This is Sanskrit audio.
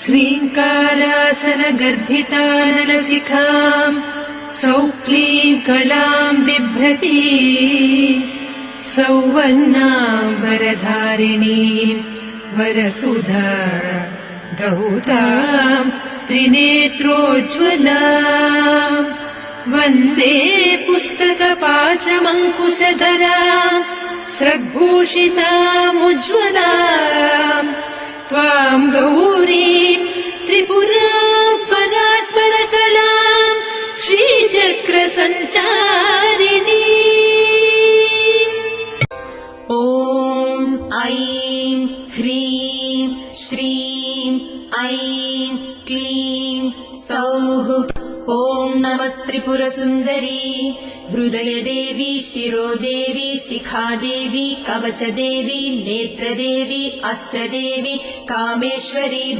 ह्रीङ्कारासनगर्भितानलशिखाम् सौक्लीम् कलाम् बिभ्रती सौवर्णाम्बरधारिणीम् वरसुधा दौताम् त्रिनेत्रोज्ज्वलाम् वन्दे पुस्तकपाशमङ्कुशधराम् स्रग्भूषितामुज्ज्वलाम् त्वाम् गौरीम् त्रिपुराम् परात्परकलाम् श्रीचक्रसञ्चारिणी। ॐ ऐं ह्रीं श्रीं ऐं क्लीं सौः। ॐ नमस्त्रिपुरसुन्दरी हृदयदेवी शिरोदेवी शिखादेवी कवचदेवी नेत्रदेवी अस्त्रदेवी कामेश्वरी